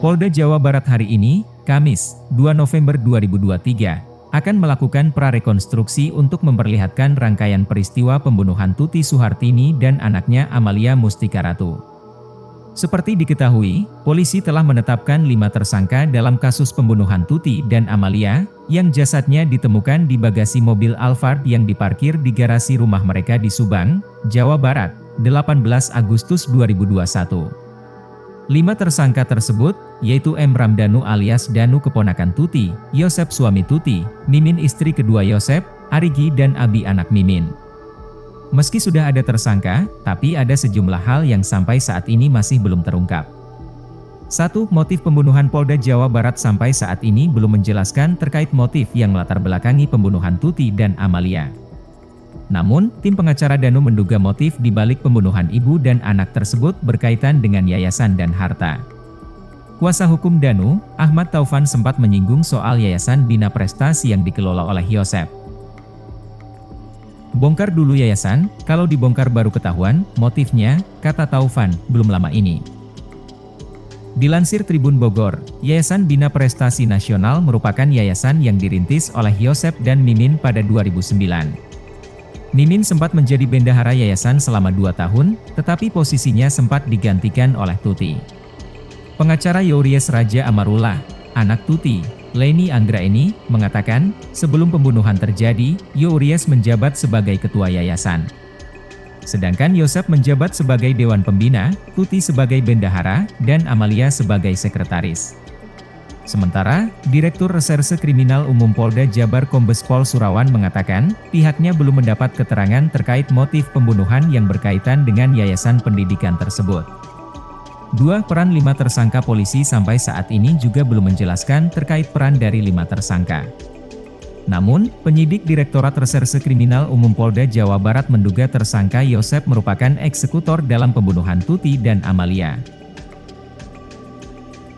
Polda Jawa Barat hari ini, Kamis, 2 November 2023, akan melakukan prarekonstruksi untuk memperlihatkan rangkaian peristiwa pembunuhan Tuti Suhartini dan anaknya Amalia Mustika Ratu. Seperti diketahui, polisi telah menetapkan 5 tersangka dalam kasus pembunuhan Tuti dan Amalia, yang jasadnya ditemukan di bagasi mobil Alphard yang diparkir di garasi rumah mereka di Subang, Jawa Barat, 18 Agustus 2021. 5 tersangka tersebut, yaitu M. Ramdhanu alias Danu keponakan Tuti, Yosep suami Tuti, Mimin istri kedua Yosep, Arigi dan Abi anak Mimin. Meski sudah ada tersangka, tapi ada sejumlah hal yang sampai saat ini masih belum terungkap. 1. Motif pembunuhan. Polda Jawa Barat sampai saat ini belum menjelaskan terkait motif yang melatar belakangi pembunuhan Tuti dan Amalia. Namun, tim pengacara Danu menduga motif di balik pembunuhan ibu dan anak tersebut berkaitan dengan yayasan dan harta. Kuasa hukum Danu, Ahmad Taufan sempat menyinggung soal Yayasan Bina Prestasi yang dikelola oleh Yosep. Bongkar dulu yayasan, kalau dibongkar baru ketahuan motifnya, kata Taufan, belum lama ini. Dilansir Tribun Bogor, Yayasan Bina Prestasi Nasional merupakan yayasan yang dirintis oleh Yosep dan Mimin pada 2009. Mimin sempat menjadi bendahara yayasan selama 2 tahun, tetapi posisinya sempat digantikan oleh Tuti. Pengacara Yories Raja Amarullah, anak Tuti, Leni Anggraeni, mengatakan, sebelum pembunuhan terjadi, Yories menjabat sebagai ketua yayasan. Sedangkan Yosep menjabat sebagai Dewan Pembina, Tuti sebagai bendahara, dan Amalia sebagai sekretaris. Sementara, Direktur Reserse Kriminal Umum Polda Jabar Kombes Pol Surawan mengatakan, pihaknya belum mendapat keterangan terkait motif pembunuhan yang berkaitan dengan yayasan pendidikan tersebut. 2. Peran 5 tersangka. Polisi sampai saat ini juga belum menjelaskan terkait peran dari 5 tersangka. Namun, penyidik Direktorat Reserse Kriminal Umum Polda Jawa Barat menduga tersangka Yosep merupakan eksekutor dalam pembunuhan Tuti dan Amalia.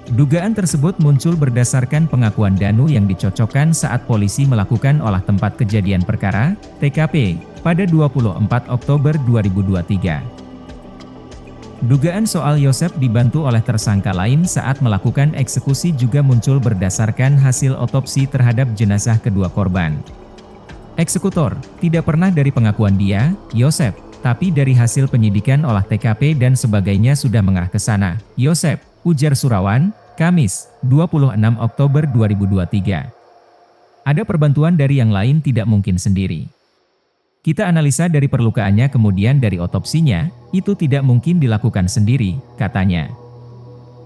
Dugaan tersebut muncul berdasarkan pengakuan Danu yang dicocokkan saat polisi melakukan olah tempat kejadian perkara, TKP, pada 24 Oktober 2023. Dugaan soal Yosep dibantu oleh tersangka lain saat melakukan eksekusi juga muncul berdasarkan hasil otopsi terhadap jenazah kedua korban. Eksekutor tidak pernah dari pengakuan dia, Yosep, tapi dari hasil penyidikan olah TKP dan sebagainya sudah mengarah ke sana, Yosep, ujar Surawan, Kamis, 26 Oktober 2023. Ada perbantuan dari yang lain, tidak mungkin sendiri. Kita analisa dari perlukaannya kemudian dari otopsinya, itu tidak mungkin dilakukan sendiri, katanya.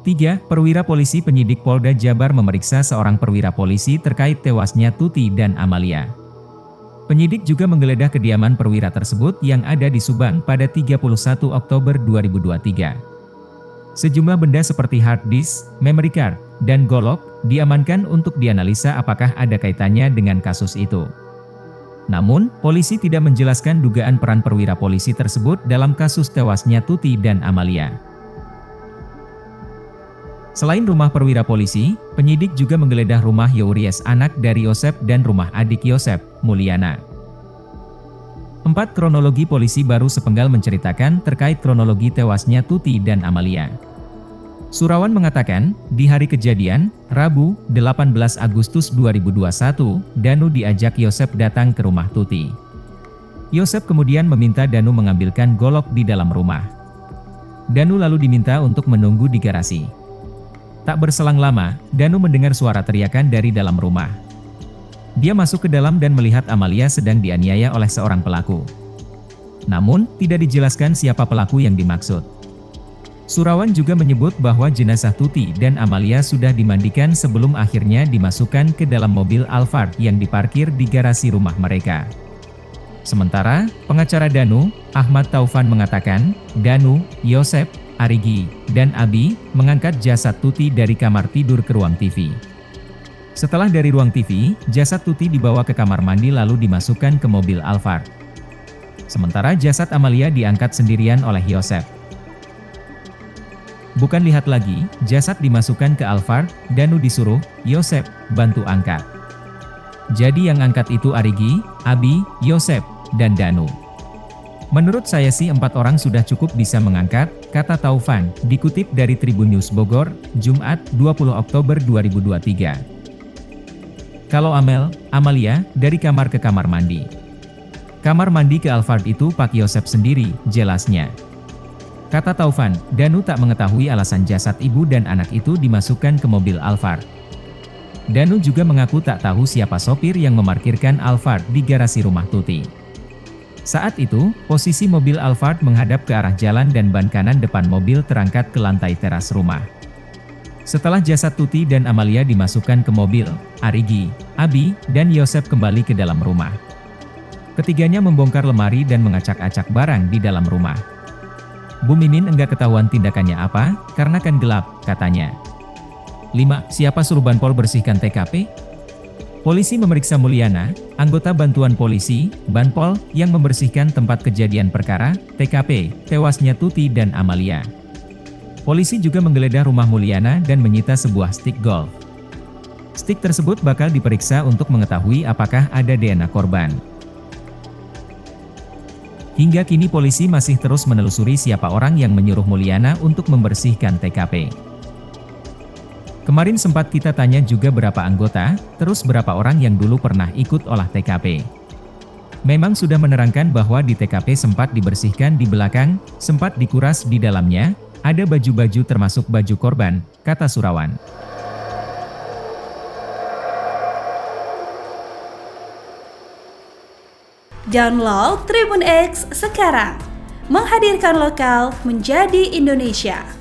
3. Perwira polisi. Penyidik Polda Jabar memeriksa seorang perwira polisi terkait tewasnya Tuti dan Amalia. Penyidik juga menggeledah kediaman perwira tersebut yang ada di Subang pada 31 Oktober 2023. Sejumlah benda seperti hard disk, memory card, dan golok diamankan untuk dianalisa apakah ada kaitannya dengan kasus itu. Namun, polisi tidak menjelaskan dugaan peran perwira polisi tersebut dalam kasus tewasnya Tuti dan Amalia. Selain rumah perwira polisi, penyidik juga menggeledah rumah Yories anak dari Yosep dan rumah adik Yosep, Mulyana. 4. Kronologi. Polisi baru sepenggal menceritakan terkait kronologi tewasnya Tuti dan Amalia. Surawan mengatakan, di hari kejadian, Rabu, 18 Agustus 2021, Danu diajak Yosep datang ke rumah Tuti. Yosep kemudian meminta Danu mengambilkan golok di dalam rumah. Danu lalu diminta untuk menunggu di garasi. Tak berselang lama, Danu mendengar suara teriakan dari dalam rumah. Dia masuk ke dalam dan melihat Amalia sedang dianiaya oleh seorang pelaku. Namun, tidak dijelaskan siapa pelaku yang dimaksud. Surawan juga menyebut bahwa jenazah Tuti dan Amalia sudah dimandikan sebelum akhirnya dimasukkan ke dalam mobil Alphard yang diparkir di garasi rumah mereka. Sementara, pengacara Danu, Ahmad Taufan mengatakan, Danu, Yosep, Arigi, dan Abi mengangkat jasad Tuti dari kamar tidur ke ruang TV. Setelah dari ruang TV, jasad Tuti dibawa ke kamar mandi lalu dimasukkan ke mobil Alphard. Sementara jasad Amalia diangkat sendirian oleh Yosep. Bukan lihat lagi, jasad dimasukkan ke Alphard, Danu disuruh, Yosep, bantu angkat. Jadi yang angkat itu Arigi, Abi, Yosep, dan Danu. Menurut saya sih 4 orang sudah cukup bisa mengangkat, kata Taufan, dikutip dari Tribun News Bogor, Jumat 20 Oktober 2023. Kalau Amalia, dari kamar ke kamar mandi. Kamar mandi ke Alphard itu Pak Yosep sendiri, jelasnya. Kata Taufan, Danu tak mengetahui alasan jasad ibu dan anak itu dimasukkan ke mobil Alphard. Danu juga mengaku tak tahu siapa sopir yang memarkirkan Alphard di garasi rumah Tuti. Saat itu, posisi mobil Alphard menghadap ke arah jalan dan ban kanan depan mobil terangkat ke lantai teras rumah. Setelah jasad Tuti dan Amalia dimasukkan ke mobil, Arigi, Abi, dan Yosep kembali ke dalam rumah. Ketiganya membongkar lemari dan mengacak-acak barang di dalam rumah. Bu Mimin enggak ketahuan tindakannya apa, karena kan gelap, katanya. 5. Siapa suruh Banpol bersihkan TKP? Polisi memeriksa Mulyana, anggota bantuan polisi, Banpol, yang membersihkan tempat kejadian perkara, TKP, tewasnya Tuti dan Amalia. Polisi juga menggeledah rumah Mulyana dan menyita sebuah stik golf. Stik tersebut bakal diperiksa untuk mengetahui apakah ada DNA korban. Hingga kini polisi masih terus menelusuri siapa orang yang menyuruh Mulyana untuk membersihkan TKP. Kemarin sempat kita tanya juga berapa anggota, terus berapa orang yang dulu pernah ikut olah TKP. Memang sudah menerangkan bahwa di TKP sempat dibersihkan di belakang, sempat dikuras di dalamnya, ada baju-baju termasuk baju korban, kata Surawan. Download Tribun X sekarang, menghadirkan lokal menjadi Indonesia.